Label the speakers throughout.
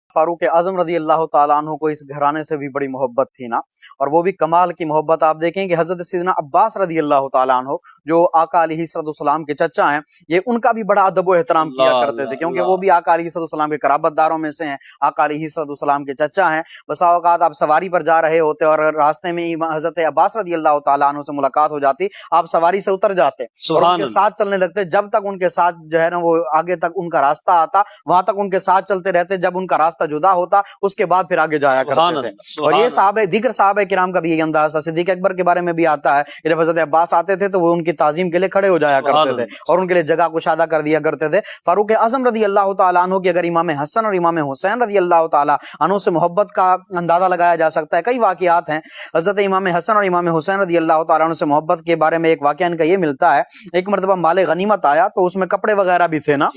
Speaker 1: फारूक आजम रजी अल्लाह ताला अन्हु को इस घराने से भी बड़ी मोहब्बत थी ना, और वो भी कमाल की मोहब्बत। आप देखें कि हजरत सैयदना अब्बास रजी अल्लाह ताला अन्हु जो आका अलैहिस्सलाम के चचा हैं, ये उनका भी बड़ा अदब व एहतराम किया करते थे, क्योंकि वो भी आका अलैहिस्सलाम के कराबतदारों में से हैं, आका अलैहिस्सलाम के चचा हैं। बसा औकात आप सवारी पर जा रहे होते और रास्ते में ही हजरत अब्बास रजी अल्लाह ताला अन्हु से मुलाकात हो जाती, आप सवारी से उतर जाते और उनके साथ चलने लगते। जब तक उनके साथ जो है ना वो आगे तक उनका रास्ता आता, वहां तक उनके साथ चलते रहते। जब उनका रास्ता जुदा होता उसके बाद फिर आगे जाया करते थे। और ये साहब दिक्र साहब किराम का भी यही अंदाज था। सिद्दीक अकबर के बारे में भी आता है, जब हजरत अब्बास आते थे तो वो उनकी ताजीम के लिए खड़े हो जाया करते थे और उनके लिए जगह कुशादा कर दिया करते थे। फारूक आजम रजी अल्लाह ताला अन्हु की अगर इमाम हसन और इमाम हुसैन रजी अल्लाह ताला अन्हु से मोहब्बत का अंदाजा लगाया जा सकता है। कई वाकयात हैं हजरत इमाम हसन और इमाम हुसैन रजी अल्लाह ताला अन्हु से मोहब्बत के बारे में। एक वाकया इनका ये मिलता है, एक मरतबा माले गनीमत आया तो उसमें कपड़े वगैरह भी थे ना,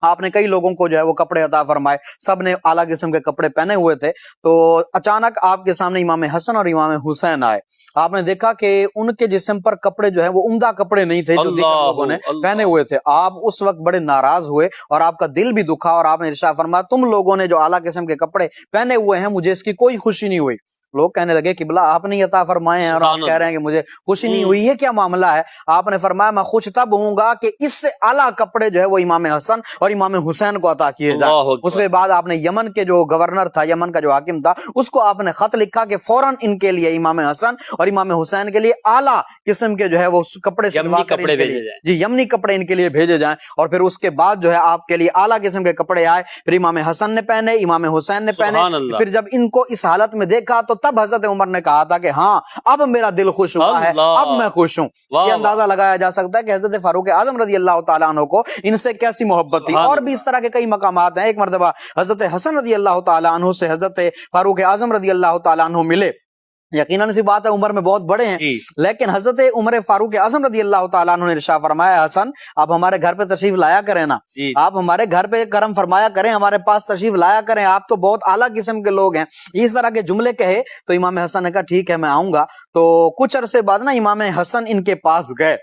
Speaker 1: आपने कई लोगों को जो है वो कपड़े अता फरमाए, सब ने आला किस्म के कपड़े पहने हुए थे। तो अचानक आपके सामने इमाम हसन और इमाम हुसैन आए। आपने देखा कि उनके जिस्म पर कपड़े जो है वो उम्दा कपड़े नहीं थे जो लोगों ने पहने हुए थे। आप उस वक्त बड़े नाराज हुए और आपका दिल भी दुखा और आपने इरशाद फरमाया, तुम लोगों ने जो आला किस्म के कपड़े पहने हुए हैं मुझे इसकी कोई खुशी नहीं हुई। लोग कहने लगे किबला आपने अता फरमाए हैं और आप कह रहे हैं कि मुझे खुशी नहीं हुई, है क्या मामला है? आपने फरमाया मैं खुश तब होऊंगा कि इससे आला कपड़े जो है वो इमाम हसन और इमाम हुसैन को अता किए जाए। उसके बाद आपने यमन के जो गवर्नर था, यमन का जो हाकिम था, उसको आपने खत लिखा कि फौरन इनके लिए इमाम हसन और इमाम हुसैन के लिए आला किस्म के जो है वो कपड़े सिलवा कर जी यमनी कपड़े इनके लिए भेजे जाएं। और फिर उसके बाद जो है आपके लिए आला किस्म के कपड़े आए। फिर इमाम हसन ने पहने, इमाम हुसैन ने पहने। फिर जब इनको इस हालत में देखा तो तब हजरत उमर ने कहा था कि हाँ अब मेरा दिल खुश हुआ है, अब मैं खुश हूँ। ये अंदाजा लगाया जा सकता है कि हजरत फारूक आजम रजी अल्लाह ताला अन्हु को इनसे कैसी मोहब्बत थी। और भी इस तरह के कई मकामात हैं। एक मर्तबा हजरत हसन रजी अल्लाह ताला अन्हु से हजरत फारूक आजम रजी अल्लाह ताला अन्हु मिले। यकीनन सी बात है उम्र में बहुत बड़े हैं, लेकिन हजरत उमर फारूक आजम रजी अल्लाह ताला अन्हु ने इरशाद फरमाया, हसन आप हमारे घर पे तशरीफ लाया करें ना, आप हमारे घर पे करम फरमाया करें, हमारे पास तशरीफ लाया करें, आप तो बहुत आला किस्म के लोग हैं। इस तरह के जुमले कहे तो इमाम हसन ने कहा ठीक है मैं आऊंगा। तो कुछ अरसे बाद ना इमाम हसन इनके पास गए,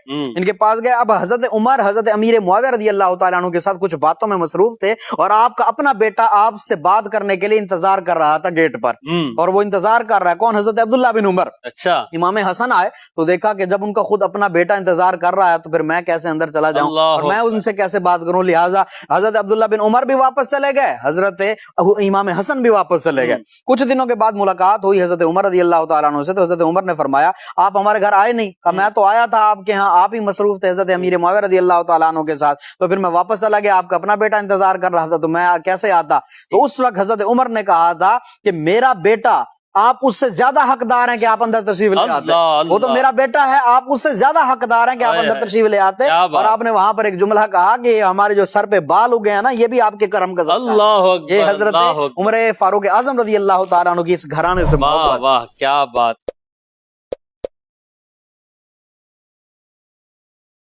Speaker 1: अब हजरत उमर हजरत अमीर मुआविया रजी अल्लाह ताला अन्हु के साथ कुछ बातों में मसरूफ थे और आपका अपना बेटा आपसे बात करने के लिए इंतजार कर रहा था गेट पर। और वो इंतजार कर रहा है कौन? हजरत अब्दुल्ला बिन उमर। अच्छा। इमाम हसन आए तो देखा कि जब उनका खुद अपना बेटा इंतजार कर रहा है तो फिर मैं कैसे अंदर चला जाऊं और मैं उनसे कैसे बात करूं। लिहाजा हजरत अब्दुल्ला बिन उमर भी वापस चले गए, हजरत इमाम हसन भी वापस चले गए। कुछ दिनों के बाद मुलाकात हुई हजरत उमर रज़ी अल्लाह तआला अन्हु से। तो हजरत उमर ने फरमाया आप हमारे घर आए नहीं? कहा मैं तो आया था आपके यहाँ, आप ही मसरूफ थे हजरत अमीर मुआविया रज़ी अल्लाह तआला अन्हु के साथ, तो फिर मैं वापस चला गया, आपका अपना बेटा इंतजार कर रहा था तो मैं कैसे आता। तो उस वक्त हजरत उमर ने कहा था कि मेरा बेटा आप उससे ज्यादा हकदार हैं कि आप अंदर तशरीफ ले आते, वो तो मेरा बेटा है, आप उससे ज्यादा हकदार हैं कि आप अंदर तशरीफ ले आते। और आपने वहां पर एक जुमला कहा कि हमारे जो सर पे बाल उगे हैं ना ये भी आपके करम का सदका है। ये हजरत उमर फारूक आजम रज़ी अल्लाह तआला अन्हु की इस घराने से मोहब्बत।
Speaker 2: वाह क्या बात।